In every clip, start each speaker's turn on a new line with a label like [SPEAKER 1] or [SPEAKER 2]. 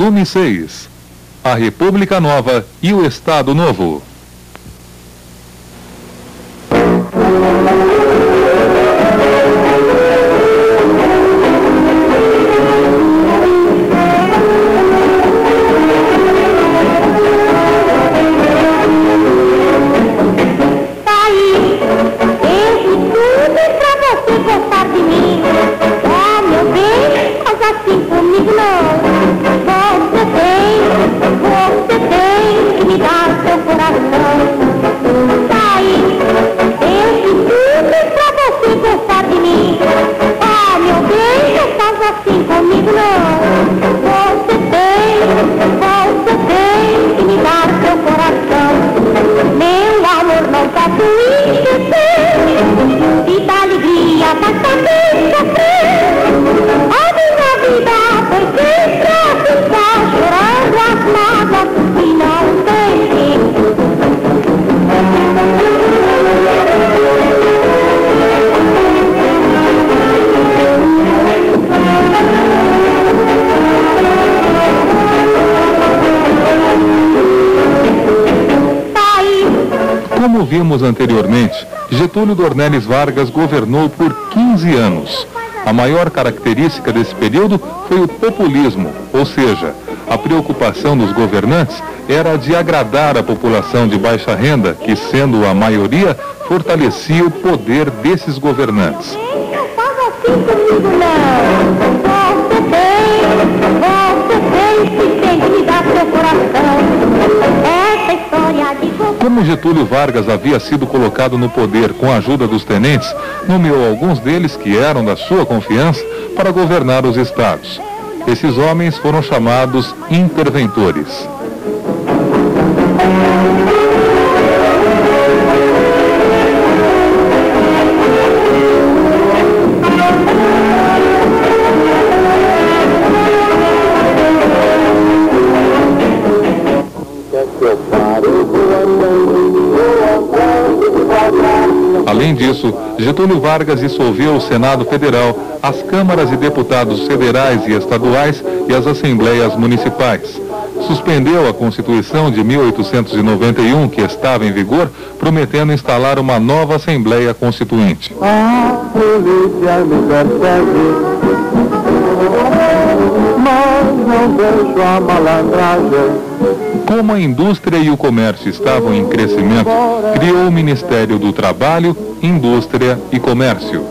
[SPEAKER 1] volume 6. A República Nova e o Estado Novo. Como vimos anteriormente, Getúlio Dornelles Vargas governou por 15 anos. A maior característica desse período foi o populismo, ou seja, a preocupação dos governantes era de agradar a população de baixa renda, que, sendo a maioria, fortalecia o poder desses governantes. Como Getúlio Vargas havia sido colocado no poder com a ajuda dos tenentes, nomeou alguns deles, que eram da sua confiança, para governar os estados. Esses homens foram chamados interventores. Além disso, Getúlio Vargas dissolveu o Senado Federal, as câmaras de deputados federais e estaduais e as assembleias municipais. Suspendeu a Constituição de 1891, que estava em vigor, prometendo instalar uma nova Assembleia Constituinte.
[SPEAKER 2] A polícia me persegue, mas não deixo a malandragem.
[SPEAKER 1] Como a indústria e o comércio estavam em crescimento, criou o Ministério do Trabalho, Indústria e Comércio.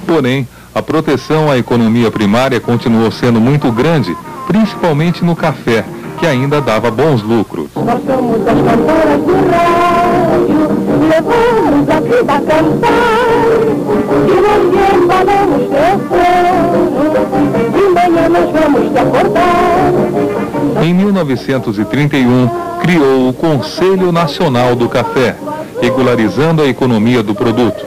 [SPEAKER 1] Porém, a proteção à economia primária continuou sendo muito grande, principalmente no café, que ainda dava bons lucros.
[SPEAKER 2] Nós somos as cantoras do rádio, levamos a vida a cantar, e ninguém falamos teu sono, de manhã nós vamos te acordar.
[SPEAKER 1] Em 1931, criou o Conselho Nacional do Café, regularizando a economia do produto.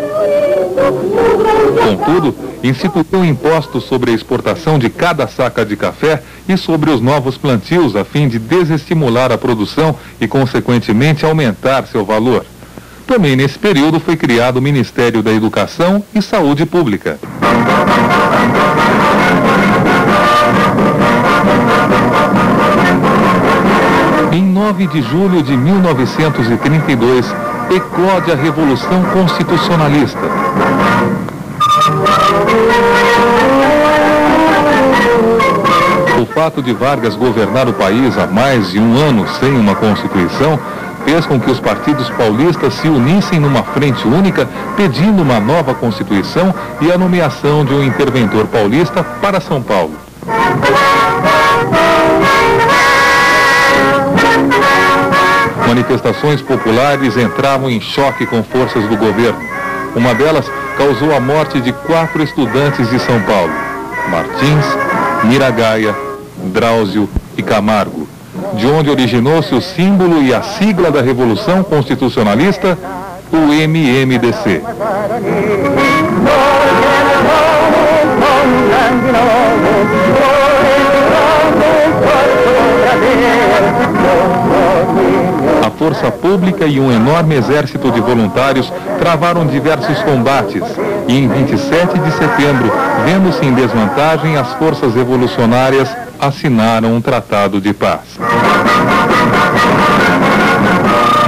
[SPEAKER 1] Contudo, instituiu impostos sobre a exportação de cada saca de café e sobre os novos plantios, a fim de desestimular a produção e, consequentemente, aumentar seu valor. Também nesse período foi criado o Ministério da Educação e Saúde Pública. Em 9 de julho de 1932, eclode a Revolução Constitucionalista. O fato de Vargas governar o país há mais de um ano sem uma Constituição fez com que os partidos paulistas se unissem numa frente única, pedindo uma nova Constituição e a nomeação de um interventor paulista para São Paulo. Manifestações populares entravam em choque com forças do governo. Uma delas causou a morte de 4 estudantes de São Paulo: Martins, Miragaia, Drauzio e Camargo, de onde originou-se o símbolo e a sigla da Revolução Constitucionalista, o MMDC. A força pública e um enorme exército de voluntários travaram diversos combates, E em 27 de setembro, vendo-se em desvantagem, as forças revolucionárias assinaram um tratado de paz.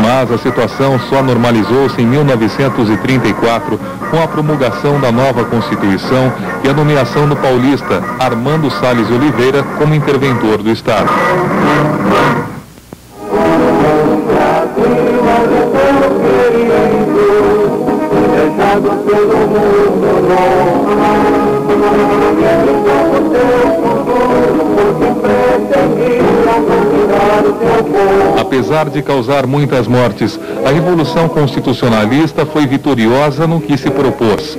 [SPEAKER 1] Mas a situação só normalizou-se em 1934, com a promulgação da nova Constituição e a nomeação do paulista Armando Salles Oliveira como interventor do Estado. Apesar de causar muitas mortes, a Revolução Constitucionalista foi vitoriosa no que se propôs.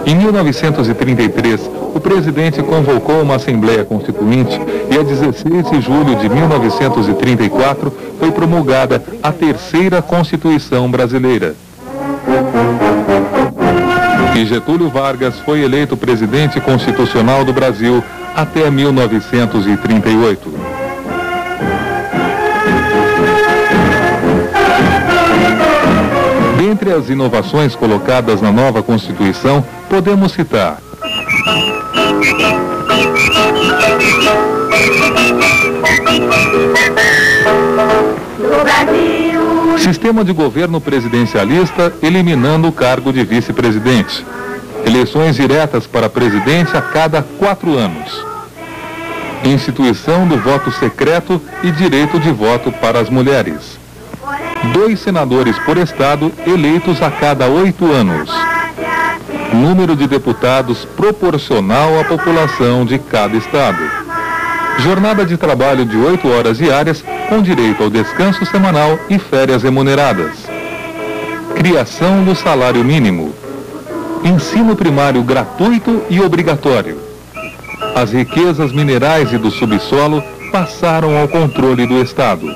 [SPEAKER 1] Em 1933, o presidente convocou uma Assembleia Constituinte e a 16 de julho de 1934 foi promulgada a terceira Constituição brasileira. E Getúlio Vargas foi eleito presidente constitucional do Brasil até 1938. Dentre as inovações colocadas na nova Constituição, podemos citar: sistema de governo presidencialista, eliminando o cargo de vice-presidente. Eleições diretas para presidente a cada 4 anos. Instituição do voto secreto e direito de voto para as mulheres. 2 senadores por estado eleitos a cada 8 anos. Número de deputados proporcional à população de cada estado. Jornada de trabalho de 8 horas diárias, com direito ao descanso semanal e férias remuneradas. Criação do salário mínimo. Ensino primário gratuito e obrigatório. As riquezas minerais e do subsolo passaram ao controle do Estado.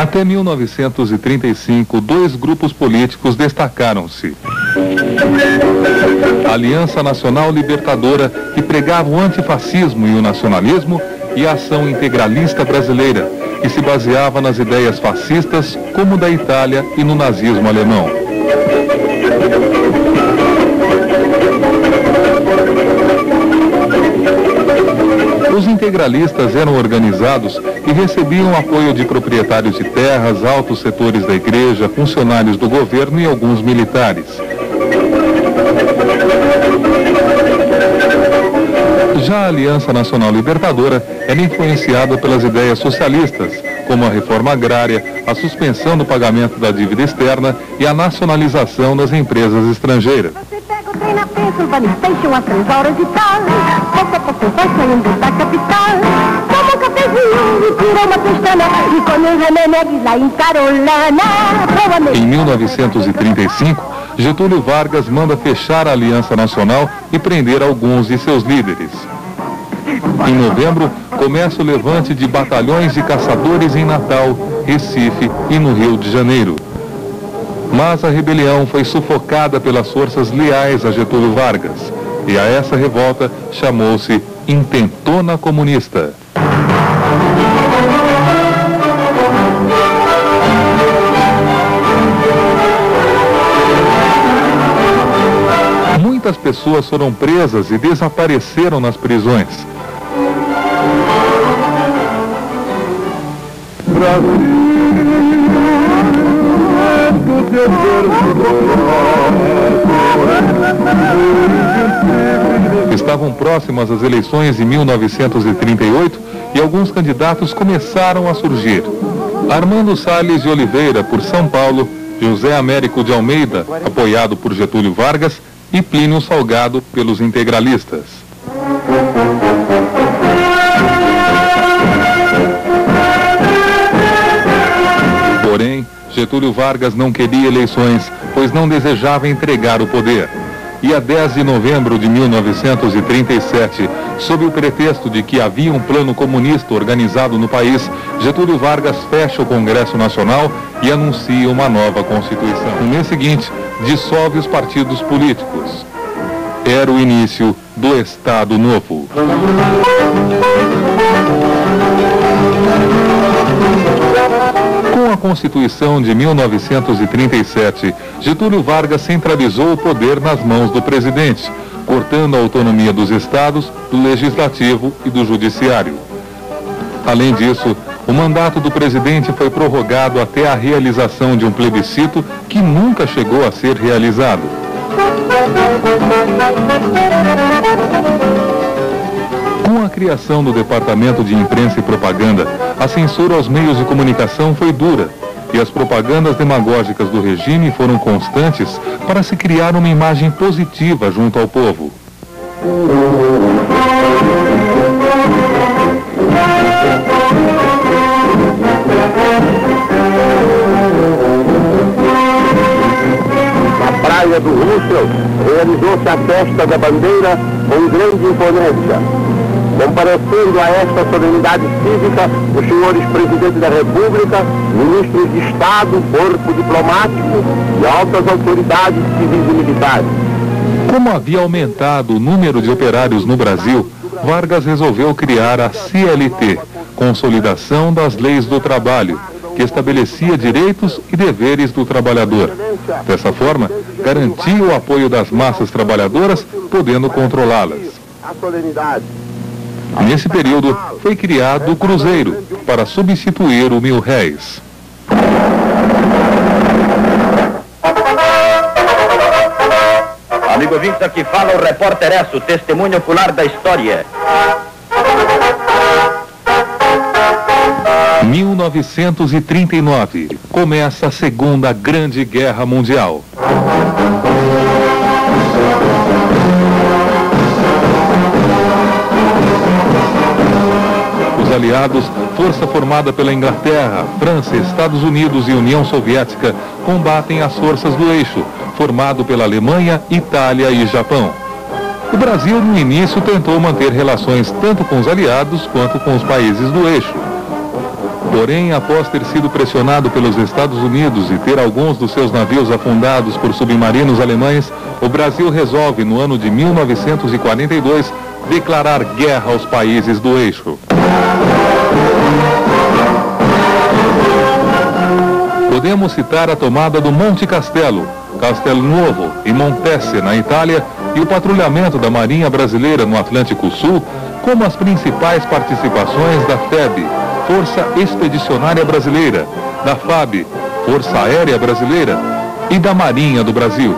[SPEAKER 1] Até 1935, 2 grupos políticos destacaram-se. A Aliança Nacional Libertadora, que pregava o antifascismo e o nacionalismo, e a Ação Integralista Brasileira, que se baseava nas ideias fascistas, como da Itália e no nazismo alemão. Os integralistas eram organizados e recebiam apoio de proprietários de terras, altos setores da igreja, funcionários do governo e alguns militares. Já a Aliança Nacional Libertadora era influenciada pelas ideias socialistas, como a reforma agrária, a suspensão do pagamento da dívida externa e a nacionalização das empresas estrangeiras.
[SPEAKER 2] Na Pennsylvania Station às 3 horas e tal. Pouco a pouco vai saindo da capital. Toma um cafezinho e tira uma pestana. E come um remédio lá em Carolina.
[SPEAKER 1] Em 1935, Getúlio Vargas manda fechar a Aliança Nacional e prender alguns de seus líderes. Em novembro, começa o levante de batalhões de caçadores em Natal, Recife e no Rio de Janeiro. Mas a rebelião foi sufocada pelas forças leais a Getúlio Vargas, e a essa revolta chamou-se Intentona Comunista. Muitas pessoas foram presas e desapareceram nas prisões. Estavam próximas as eleições de 1938 e alguns candidatos começaram a surgir. Armando Salles de Oliveira, por São Paulo, José Américo de Almeida, apoiado por Getúlio Vargas, e Plínio Salgado, pelos integralistas. Porém, Getúlio Vargas não queria eleições, pois não desejava entregar o poder. E a 10 de novembro de 1937, sob o pretexto de que havia um plano comunista organizado no país, Getúlio Vargas fecha o Congresso Nacional e anuncia uma nova Constituição. No mês seguinte, dissolve os partidos políticos. Era o início do Estado Novo. Com a Constituição de 1937, Getúlio Vargas centralizou o poder nas mãos do presidente, cortando a autonomia dos estados, do legislativo e do judiciário. Além disso, o mandato do presidente foi prorrogado até a realização de um plebiscito que nunca chegou a ser realizado. Com a criação do Departamento de Imprensa e Propaganda, a censura aos meios de comunicação foi dura e as propagandas demagógicas do regime foram constantes para se criar uma imagem positiva junto ao povo.
[SPEAKER 3] Na praia do Russell, realizou-se a festa da bandeira com grande imponência. Comparecendo a esta solenidade cívica, os senhores presidentes da República, ministros de Estado, corpo diplomático e altas autoridades civis e militares.
[SPEAKER 1] Como havia aumentado o número de operários no Brasil, Vargas resolveu criar a CLT, Consolidação das Leis do Trabalho, que estabelecia direitos e deveres do trabalhador. Dessa forma, garantia o apoio das massas trabalhadoras, podendo controlá-las.
[SPEAKER 3] A solenidade.
[SPEAKER 1] Nesse período, foi criado o Cruzeiro, para substituir o R$1000.
[SPEAKER 4] Amigo ouvinte, aqui fala o repórter Esso, testemunho ocular da história.
[SPEAKER 1] 1939, começa a Segunda Grande Guerra Mundial. Os aliados, força formada pela Inglaterra, França, Estados Unidos e União Soviética, combatem as forças do eixo, formado pela Alemanha, Itália e Japão. O Brasil, no início, tentou manter relações tanto com os aliados quanto com os países do eixo. Porém, após ter sido pressionado pelos Estados Unidos e ter alguns dos seus navios afundados por submarinos alemães, o Brasil resolve, no ano de 1942, declarar guerra aos países do eixo. Podemos citar a tomada do Monte Castelo, Castel Nuovo e Montese, na Itália, e o patrulhamento da Marinha Brasileira no Atlântico Sul, como as principais participações da FEB, Força Expedicionária Brasileira, da FAB, Força Aérea Brasileira, e da Marinha do Brasil.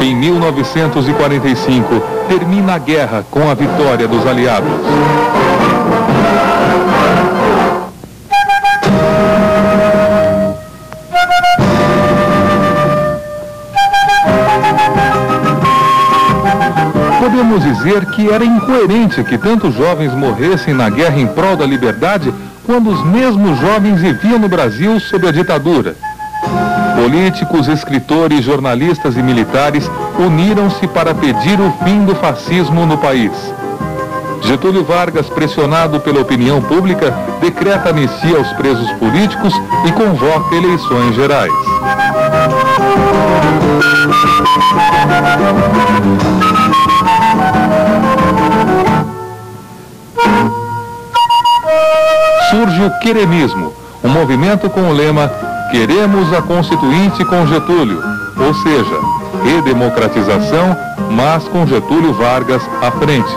[SPEAKER 1] Em 1945, termina a guerra com a vitória dos aliados. Podemos dizer que era incoerente que tantos jovens morressem na guerra em prol da liberdade, quando os mesmos jovens viviam no Brasil sob a ditadura. Políticos, escritores, jornalistas e militares uniram-se para pedir o fim do fascismo no país. Getúlio Vargas, pressionado pela opinião pública, decreta anistia aos presos políticos e convoca eleições gerais. Surge o queremismo, um movimento com o lema "Queremos a Constituinte com Getúlio", ou seja, redemocratização, mas com Getúlio Vargas à frente.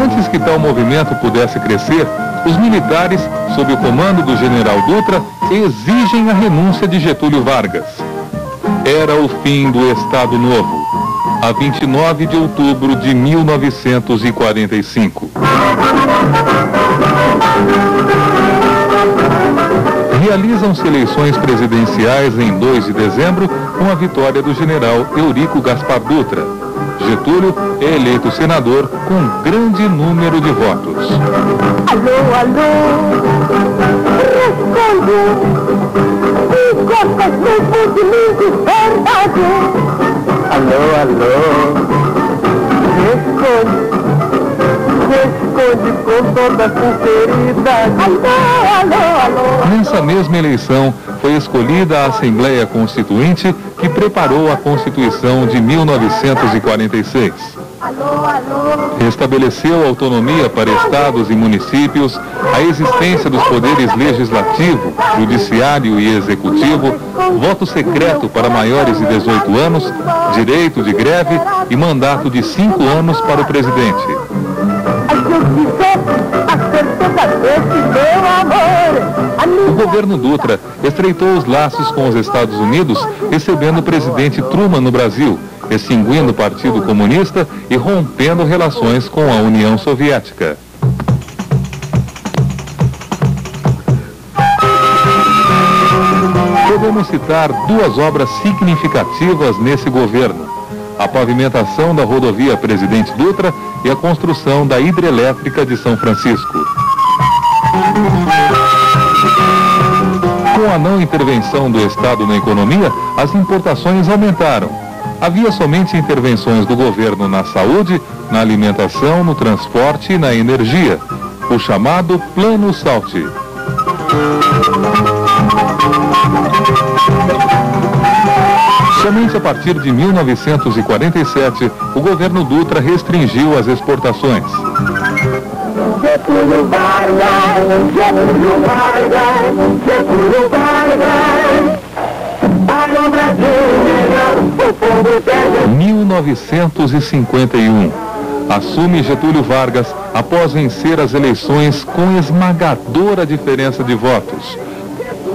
[SPEAKER 1] Antes que tal movimento pudesse crescer, os militares, sob o comando do general Dutra, exigem a renúncia de Getúlio Vargas. Era o fim do Estado Novo, a 29 de outubro de 1945. Realizam-se eleições presidenciais em 2 de dezembro com a vitória do general Eurico Gaspar Dutra. Getúlio é eleito senador com grande número de votos.
[SPEAKER 2] Alô, alô, responde, se gostas mesmo de mim de verdade. Alô, alô, responde com toda sinceridade. Alô, alô, alô.
[SPEAKER 1] Nessa mesma eleição foi escolhida a Assembleia Constituinte que preparou a Constituição de 1946. Estabeleceu autonomia para estados e municípios, a existência dos poderes legislativo, judiciário e executivo, voto secreto para maiores de 18 anos, direito de greve e mandato de 5 anos para o presidente. O governo Dutra estreitou os laços com os Estados Unidos, recebendo o presidente Truman no Brasil, extinguindo o Partido Comunista e rompendo relações com a União Soviética. Podemos citar 2 obras significativas nesse governo: a pavimentação da rodovia Presidente Dutra e a construção da hidrelétrica de São Francisco. Com a não intervenção do Estado na economia, as importações aumentaram. Havia somente intervenções do governo na saúde, na alimentação, no transporte e na energia, o chamado Plano Salti. Somente a partir de 1947, o governo Dutra restringiu as exportações.
[SPEAKER 2] Getúlio Vargas, Getúlio Vargas, Getúlio Vargas, para o Brasil, o povo pede.
[SPEAKER 1] 1951. Assume Getúlio Vargas após vencer as eleições com esmagadora diferença de votos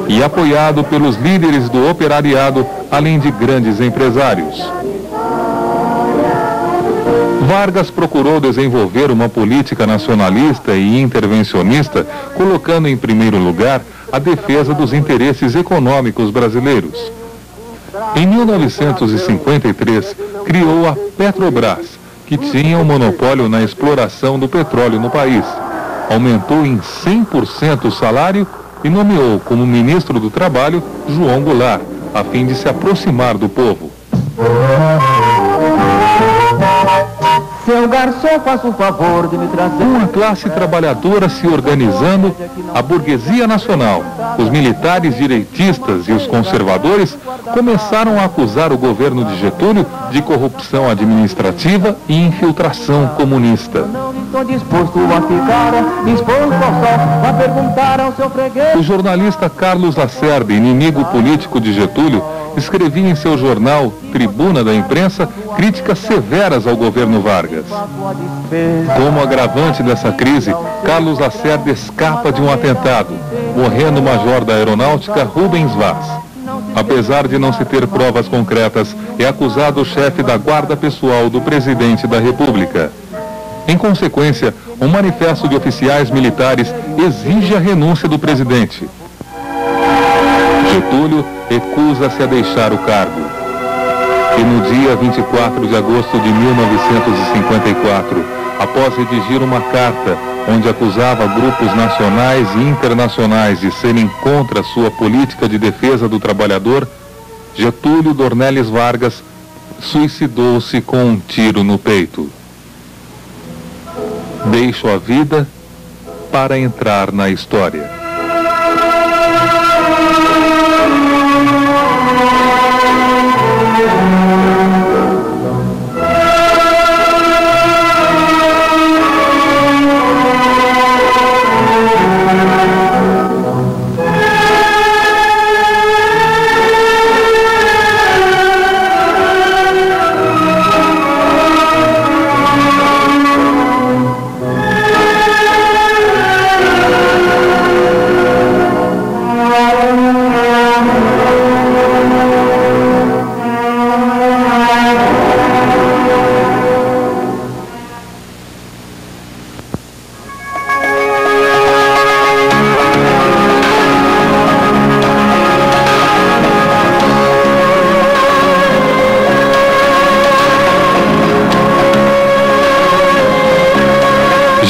[SPEAKER 1] e apoiado pelos líderes do operariado, além de grandes empresários. Vargas procurou desenvolver uma política nacionalista e intervencionista, colocando em primeiro lugar a defesa dos interesses econômicos brasileiros. Em 1953, criou a Petrobras, que tinha um monopólio na exploração do petróleo no país. Aumentou em 100% o salário e nomeou como ministro do Trabalho João Goulart, a fim de se aproximar do povo.
[SPEAKER 2] Seu garçom, faça o favor de me trazer.
[SPEAKER 1] Uma classe trabalhadora se organizando, a burguesia nacional, os militares direitistas e os conservadores começaram a acusar o governo de Getúlio de corrupção administrativa e infiltração comunista.
[SPEAKER 2] Não estou disposto a ficar exposto ao sol, a perguntar ao seu freguês.
[SPEAKER 1] O jornalista Carlos Lacerda, inimigo político de Getúlio, escrevia em seu jornal Tribuna da Imprensa críticas severas ao governo Vargas. Como agravante dessa crise, Carlos Lacerda escapa de um atentado, morrendo o major da aeronáutica Rubens Vaz. Apesar de não se ter provas concretas, é acusado o chefe da guarda pessoal do presidente da República. Em consequência, um manifesto de oficiais militares exige a renúncia do presidente. Getúlio recusa-se a deixar o cargo. E no dia 24 de agosto de 1954, após redigir uma carta onde acusava grupos nacionais e internacionais de serem contra sua política de defesa do trabalhador, Getúlio Dornelles Vargas suicidou-se com um tiro no peito. Deixo a vida para entrar na história.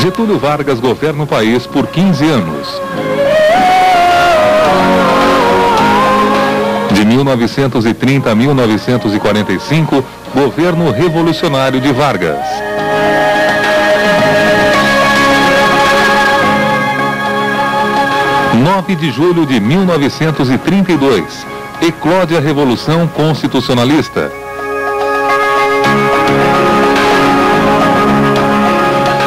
[SPEAKER 1] Getúlio Vargas governa o país por 15 anos. De 1930 a 1945, governo revolucionário de Vargas. – 9 de julho de 1932, eclode a Revolução Constitucionalista.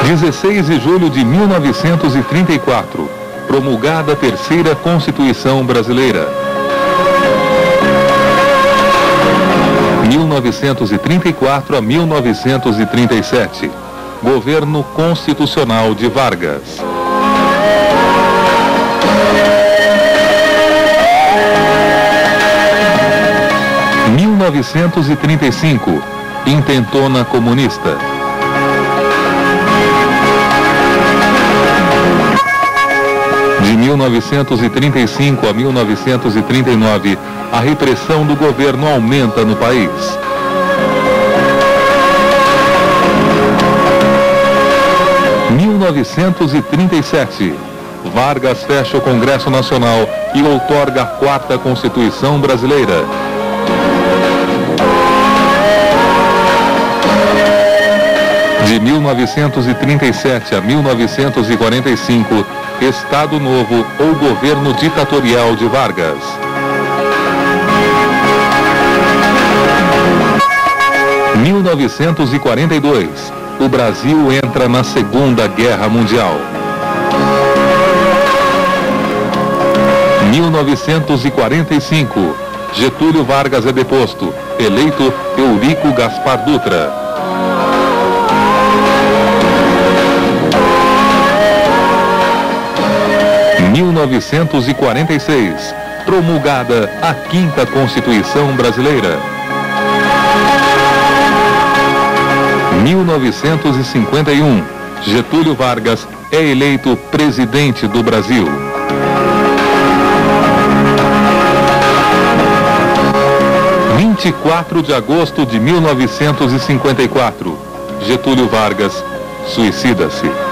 [SPEAKER 1] 16 de julho de 1934, promulgada a terceira Constituição Brasileira. 1934 a 1937, governo constitucional de Vargas. 1935, intentona comunista. De 1935 a 1939, a repressão do governo aumenta no país. Em 1937, Vargas fecha o Congresso Nacional e outorga a 4ª Constituição Brasileira. De 1937 a 1945, Estado Novo ou governo ditatorial de Vargas. Em 1942, o Brasil entra na Segunda Guerra Mundial. Em 1945, Getúlio Vargas é deposto, eleito Eurico Gaspar Dutra. 1946, promulgada a 5ª Constituição Brasileira. 1951, Getúlio Vargas é eleito presidente do Brasil. 24 de agosto de 1954, Getúlio Vargas suicida-se.